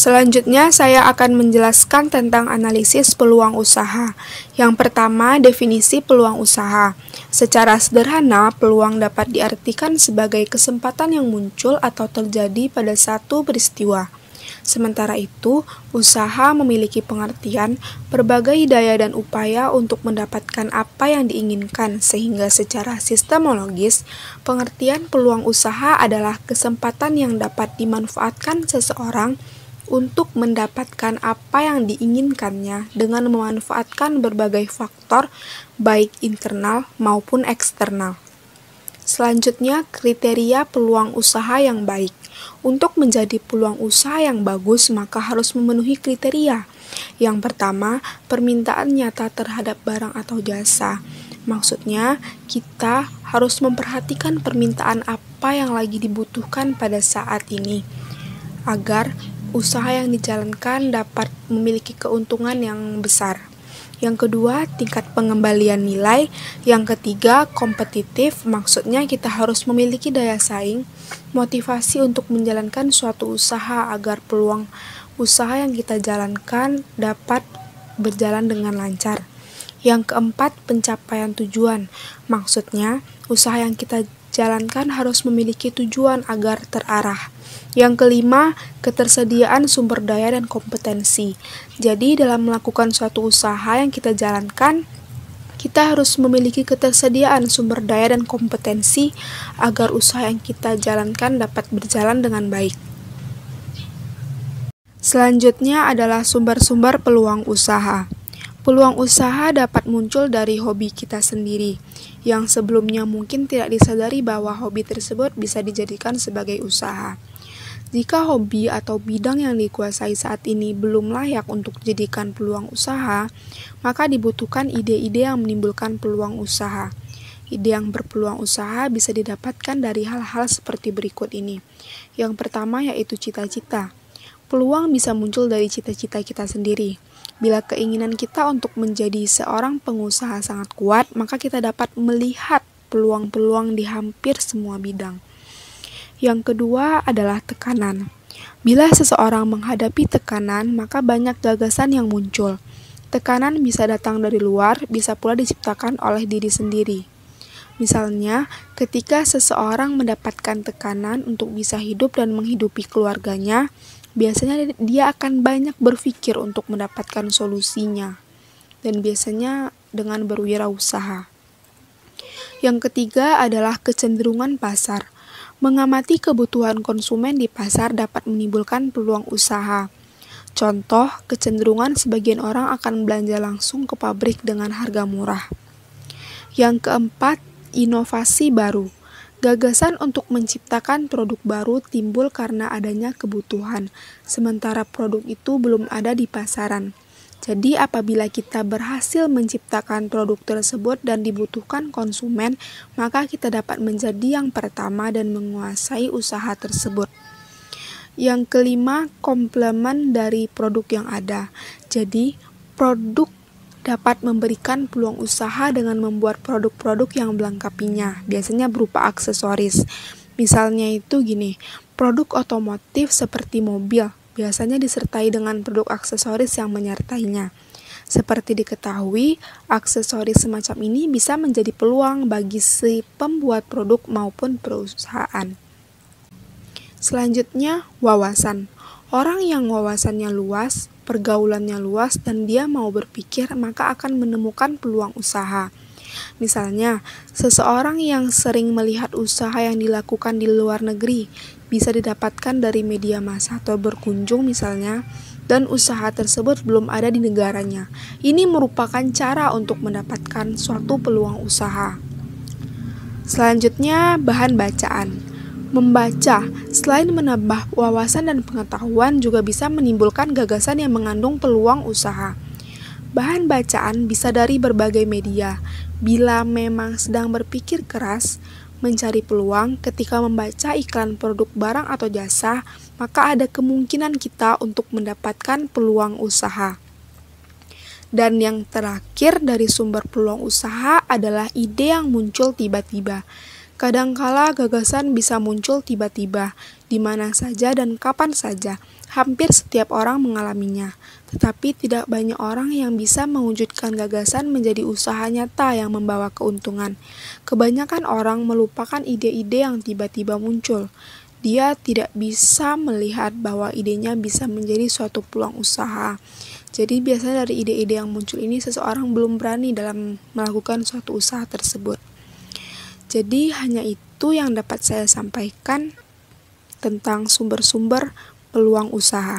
Selanjutnya, saya akan menjelaskan tentang analisis peluang usaha. Yang pertama, definisi peluang usaha. Secara sederhana, peluang dapat diartikan sebagai kesempatan yang muncul atau terjadi pada satu peristiwa. Sementara itu, usaha memiliki pengertian berbagai daya dan upaya untuk mendapatkan apa yang diinginkan, sehingga secara sistemologis, pengertian peluang usaha adalah kesempatan yang dapat dimanfaatkan seseorang untuk mendapatkan apa yang diinginkannya dengan memanfaatkan berbagai faktor, baik internal maupun eksternal. Selanjutnya, kriteria peluang usaha yang baik. Untuk menjadi peluang usaha yang bagus, maka harus memenuhi kriteria. Yang pertama, permintaan nyata terhadap barang atau jasa. Maksudnya, kita harus memperhatikan permintaan apa yang lagi dibutuhkan pada saat ini, agar usaha yang dijalankan dapat memiliki keuntungan yang besar. Yang kedua, tingkat pengembalian nilai. Yang ketiga, kompetitif. Maksudnya kita harus memiliki daya saing, motivasi untuk menjalankan suatu usaha agar peluang usaha yang kita jalankan dapat berjalan dengan lancar. Yang keempat, pencapaian tujuan. Maksudnya, usaha yang kita jalankan harus memiliki tujuan agar terarah. Yang kelima, ketersediaan sumber daya dan kompetensi. Jadi, dalam melakukan suatu usaha yang kita jalankan, kita harus memiliki ketersediaan sumber daya dan kompetensi agar usaha yang kita jalankan dapat berjalan dengan baik. Selanjutnya adalah sumber-sumber peluang usaha. Peluang usaha dapat muncul dari hobi kita sendiri, yang sebelumnya mungkin tidak disadari bahwa hobi tersebut bisa dijadikan sebagai usaha. Jika hobi atau bidang yang dikuasai saat ini belum layak untuk dijadikan peluang usaha, maka dibutuhkan ide-ide yang menimbulkan peluang usaha. Ide yang berpeluang usaha bisa didapatkan dari hal-hal seperti berikut ini. Yang pertama yaitu cita-cita. Peluang bisa muncul dari cita-cita kita sendiri. Bila keinginan kita untuk menjadi seorang pengusaha sangat kuat, maka kita dapat melihat peluang-peluang di hampir semua bidang. Yang kedua adalah tekanan. Bila seseorang menghadapi tekanan, maka banyak gagasan yang muncul. Tekanan bisa datang dari luar, bisa pula diciptakan oleh diri sendiri. Misalnya, ketika seseorang mendapatkan tekanan untuk bisa hidup dan menghidupi keluarganya, biasanya dia akan banyak berpikir untuk mendapatkan solusinya, dan biasanya dengan berwirausaha. Yang ketiga adalah kecenderungan pasar. Mengamati kebutuhan konsumen di pasar dapat menimbulkan peluang usaha. Contoh, kecenderungan sebagian orang akan belanja langsung ke pabrik dengan harga murah. Yang keempat, inovasi baru. Gagasan untuk menciptakan produk baru timbul karena adanya kebutuhan, sementara produk itu belum ada di pasaran. Jadi apabila kita berhasil menciptakan produk tersebut dan dibutuhkan konsumen, maka kita dapat menjadi yang pertama dan menguasai usaha tersebut. Yang kelima, komplement dari produk yang ada. Jadi, produk dapat memberikan peluang usaha dengan membuat produk-produk yang melengkapinya, biasanya berupa aksesoris. Misalnya itu gini, produk otomotif seperti mobil, biasanya disertai dengan produk aksesoris yang menyertainya. Seperti diketahui, aksesoris semacam ini bisa menjadi peluang bagi si pembuat produk maupun perusahaan. Selanjutnya, wawasan. Orang yang wawasannya luas, pergaulannya luas, dan dia mau berpikir, maka akan menemukan peluang usaha. Misalnya, seseorang yang sering melihat usaha yang dilakukan di luar negeri bisa didapatkan dari media massa atau berkunjung misalnya, dan usaha tersebut belum ada di negaranya. Ini merupakan cara untuk mendapatkan suatu peluang usaha. Selanjutnya, bahan bacaan. Membaca, selain menambah wawasan dan pengetahuan, juga bisa menimbulkan gagasan yang mengandung peluang usaha. Bahan bacaan bisa dari berbagai media. Bila memang sedang berpikir keras, mencari peluang ketika membaca iklan produk barang atau jasa, maka ada kemungkinan kita untuk mendapatkan peluang usaha. Dan yang terakhir dari sumber peluang usaha adalah ide yang muncul tiba-tiba. Kadangkala gagasan bisa muncul tiba-tiba, di mana saja dan kapan saja. Hampir setiap orang mengalaminya, tetapi tidak banyak orang yang bisa mewujudkan gagasan menjadi usaha nyata yang membawa keuntungan. Kebanyakan orang melupakan ide-ide yang tiba-tiba muncul. Dia tidak bisa melihat bahwa idenya bisa menjadi suatu peluang usaha. Jadi biasanya dari ide-ide yang muncul ini seseorang belum berani dalam melakukan suatu usaha tersebut. Jadi hanya itu yang dapat saya sampaikan tentang sumber-sumber peluang usaha.